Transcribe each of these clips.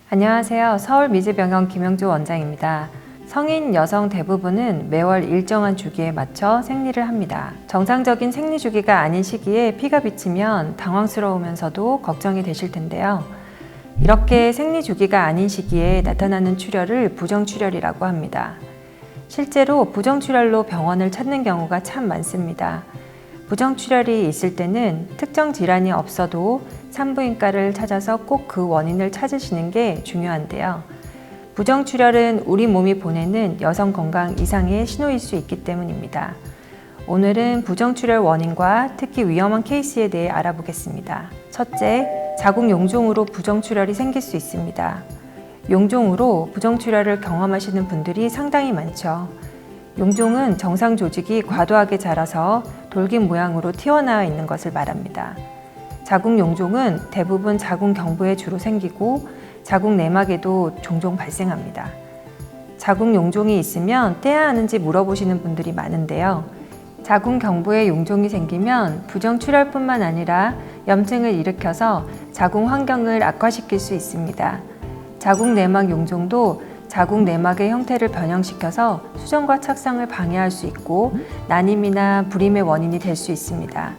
안녕하세요. 서울미즈병원 김영주 원장입니다. 성인 여성 대부분은 매월 일정한 주기에 맞춰 생리를 합니다. 정상적인 생리 주기가 아닌 시기에 피가 비치면 당황스러우면서도 걱정이 되실 텐데요. 이렇게 생리 주기가 아닌 시기에 나타나는 출혈을 부정출혈이라고 합니다. 실제로 부정출혈로 병원을 찾는 경우가 참 많습니다. 부정출혈이 있을 때는 특정 질환이 없어도 산부인과를 찾아서 꼭 그 원인을 찾으시는 게 중요한데요. 부정출혈은 우리 몸이 보내는 여성 건강 이상의 신호일 수 있기 때문입니다. 오늘은 부정출혈 원인과 특히 위험한 케이스에 대해 알아보겠습니다. 첫째, 자궁 용종으로 부정출혈이 생길 수 있습니다. 용종으로 부정출혈을 경험하시는 분들이 상당히 많죠. 용종은 정상 조직이 과도하게 자라서 돌긴 모양으로 튀어나와 있는 것을 말합니다. 자궁 용종은 대부분 자궁 경부에 주로 생기고 자궁 내막에도 종종 발생합니다. 자궁 용종이 있으면 떼야 하는지 물어보시는 분들이 많은데요. 자궁 경부에 용종이 생기면 부정출혈뿐만 아니라 염증을 일으켜서 자궁 환경을 악화시킬 수 있습니다. 자궁 내막 용종도 자궁 내막의 형태를 변형시켜서 수정과 착상을 방해할 수 있고 난임이나 불임의 원인이 될 수 있습니다.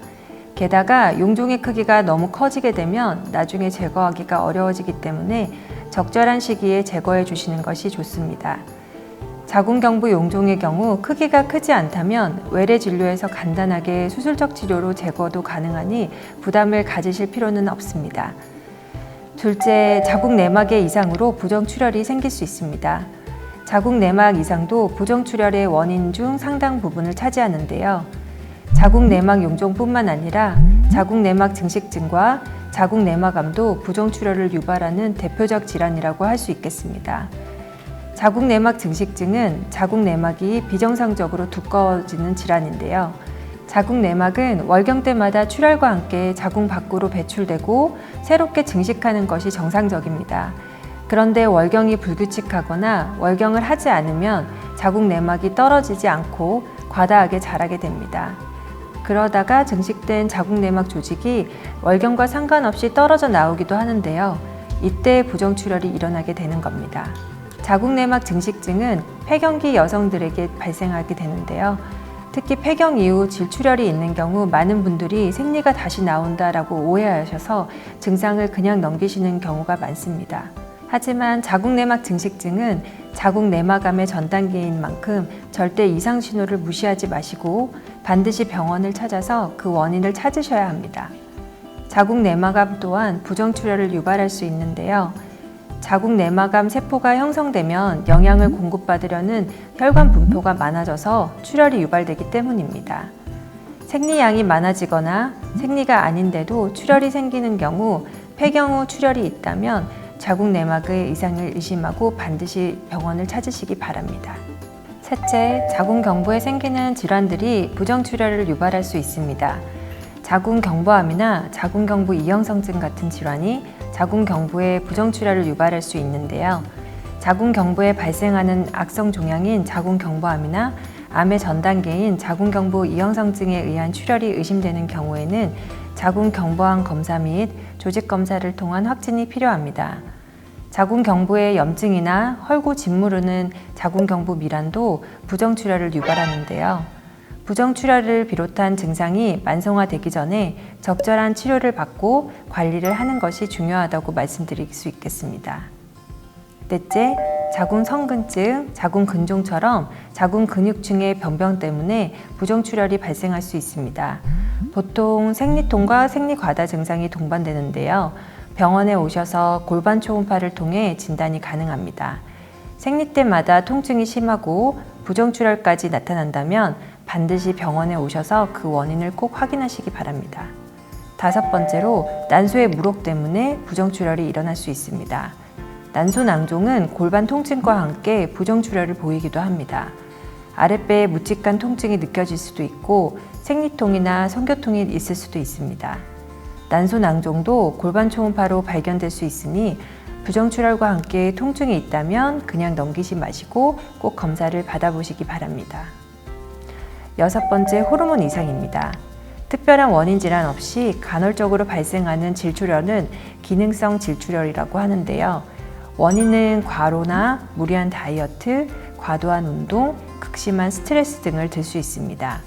게다가 용종의 크기가 너무 커지게 되면 나중에 제거하기가 어려워지기 때문에 적절한 시기에 제거해 주시는 것이 좋습니다. 자궁경부 용종의 경우 크기가 크지 않다면 외래 진료에서 간단하게 수술적 치료로 제거도 가능하니 부담을 가지실 필요는 없습니다. 둘째, 자궁 내막의 이상으로 부정출혈이 생길 수 있습니다. 자궁 내막 이상도 부정출혈의 원인 중 상당 부분을 차지하는데요. 자궁 내막 용종뿐만 아니라 자궁 내막 증식증과 자궁 내막암도 부정출혈을 유발하는 대표적 질환이라고 할 수 있겠습니다. 자궁 내막 증식증은 자궁 내막이 비정상적으로 두꺼워지는 질환인데요. 자궁 내막은 월경 때마다 출혈과 함께 자궁 밖으로 배출되고 새롭게 증식하는 것이 정상적입니다. 그런데 월경이 불규칙하거나 월경을 하지 않으면 자궁 내막이 떨어지지 않고 과다하게 자라게 됩니다. 그러다가 증식된 자궁 내막 조직이 월경과 상관없이 떨어져 나오기도 하는데요. 이때 부정출혈이 일어나게 되는 겁니다. 자궁 내막 증식증은 폐경기 여성들에게 발생하게 되는데요. 특히 폐경 이후 질출혈이 있는 경우 많은 분들이 생리가 다시 나온다라고 오해하셔서 증상을 그냥 넘기시는 경우가 많습니다. 하지만 자궁 내막 증식증은 자궁 내막암의 전 단계인 만큼 절대 이상 신호를 무시하지 마시고 반드시 병원을 찾아서 그 원인을 찾으셔야 합니다. 자궁 내막암 또한 부정출혈을 유발할 수 있는데요. 자궁 내막암 세포가 형성되면 영양을 공급받으려는 혈관 분포가 많아져서 출혈이 유발되기 때문입니다. 생리량이 많아지거나 생리가 아닌데도 출혈이 생기는 경우 폐경 후 출혈이 있다면 자궁 내막의 이상을 의심하고 반드시 병원을 찾으시기 바랍니다. 셋째, 자궁 경부에 생기는 질환들이 부정출혈을 유발할 수 있습니다. 자궁 경부암이나 자궁 경부 이형성증 같은 질환이 자궁 경부에 부정출혈을 유발할 수 있는데요. 자궁 경부에 발생하는 악성 종양인 자궁 경부암이나 암의 전 단계인 자궁 경부 이형성증에 의한 출혈이 의심되는 경우에는 자궁 경부암 검사 및 조직 검사를 통한 확진이 필요합니다. 자궁 경부의 염증이나 헐고 짓무르는 자궁 경부 미란도 부정출혈을 유발하는데요. 부정출혈을 비롯한 증상이 만성화되기 전에 적절한 치료를 받고 관리를 하는 것이 중요하다고 말씀드릴 수 있겠습니다. 넷째, 자궁 성근증, 자궁 근종처럼 자궁 근육층의 변병 때문에 부정출혈이 발생할 수 있습니다. 보통 생리통과 생리과다 증상이 동반되는데요. 병원에 오셔서 골반 초음파를 통해 진단이 가능합니다. 생리 때마다 통증이 심하고 부정출혈까지 나타난다면 반드시 병원에 오셔서 그 원인을 꼭 확인하시기 바랍니다. 다섯 번째로, 난소의 물혹 때문에 부정출혈이 일어날 수 있습니다. 난소 낭종은 골반 통증과 함께 부정출혈을 보이기도 합니다. 아랫배에 묵직한 통증이 느껴질 수도 있고 생리통이나 성교통이 있을 수도 있습니다. 난소 낭종도 골반 초음파로 발견될 수 있으니 부정출혈과 함께 통증이 있다면 그냥 넘기지 마시고 꼭 검사를 받아보시기 바랍니다. 여섯 번째, 호르몬 이상입니다. 특별한 원인 질환 없이 간헐적으로 발생하는 질출혈은 기능성 질출혈이라고 하는데요. 원인은 과로나 무리한 다이어트, 과도한 운동, 극심한 스트레스 등을 들 수 있습니다.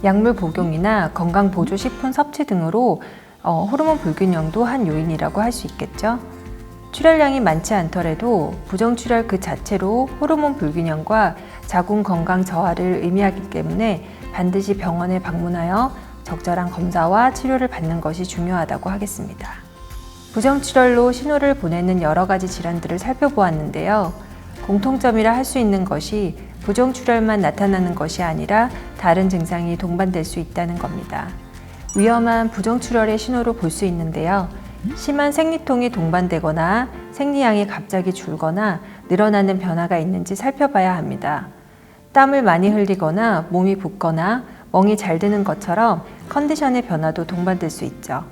약물 복용이나 건강보조식품 섭취 등으로 호르몬 불균형도 한 요인이라고 할 수 있겠죠. 출혈량이 많지 않더라도 부정출혈 그 자체로 호르몬 불균형과 자궁 건강 저하를 의미하기 때문에 반드시 병원에 방문하여 적절한 검사와 치료를 받는 것이 중요하다고 하겠습니다. 부정출혈로 신호를 보내는 여러 가지 질환들을 살펴보았는데요. 공통점이라 할 수 있는 것이 부정출혈만 나타나는 것이 아니라 다른 증상이 동반될 수 있다는 겁니다. 위험한 부정출혈의 신호로 볼 수 있는데요. 심한 생리통이 동반되거나 생리량이 갑자기 줄거나 늘어나는 변화가 있는지 살펴봐야 합니다. 땀을 많이 흘리거나 몸이 붓거나 멍이 잘 드는 것처럼 컨디션의 변화도 동반될 수 있죠.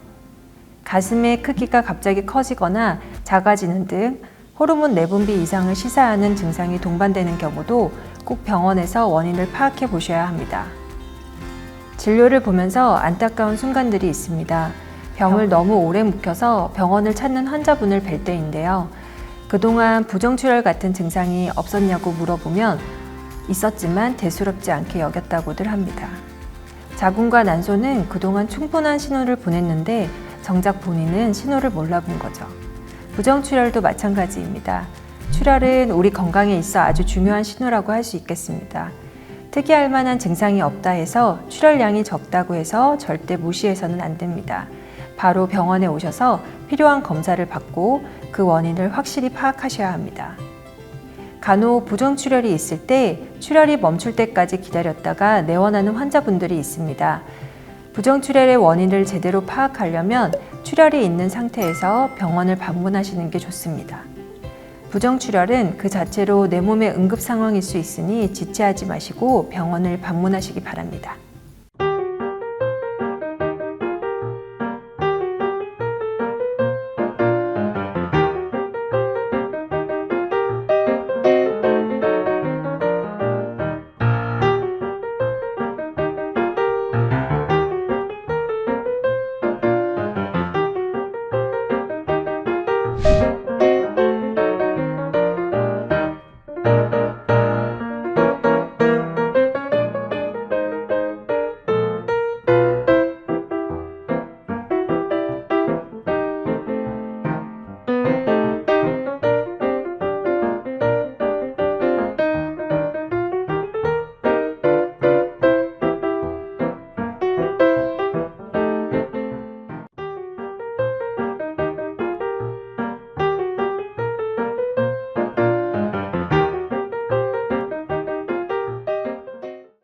가슴의 크기가 갑자기 커지거나 작아지는 등 호르몬 내분비 이상을 시사하는 증상이 동반되는 경우도 꼭 병원에서 원인을 파악해 보셔야 합니다. 진료를 보면서 안타까운 순간들이 있습니다. 병을 너무 오래 묵혀서 병원을 찾는 환자분을 뵐 때인데요. 그동안 부정출혈 같은 증상이 없었냐고 물어보면 있었지만 대수롭지 않게 여겼다고들 합니다. 자궁과 난소는 그동안 충분한 신호를 보냈는데 정작 본인은 신호를 몰라본 거죠. 부정출혈도 마찬가지입니다. 출혈은 우리 건강에 있어 아주 중요한 신호라고 할 수 있겠습니다. 특이할 만한 증상이 없다 해서 출혈량이 적다고 해서 절대 무시해서는 안 됩니다. 바로 병원에 오셔서 필요한 검사를 받고 그 원인을 확실히 파악하셔야 합니다. 간혹 부정출혈이 있을 때 출혈이 멈출 때까지 기다렸다가 내원하는 환자분들이 있습니다. 부정출혈의 원인을 제대로 파악하려면 출혈이 있는 상태에서 병원을 방문하시는 게 좋습니다. 부정출혈은 그 자체로 내 몸의 응급 상황일 수 있으니 지체하지 마시고 병원을 방문하시기 바랍니다.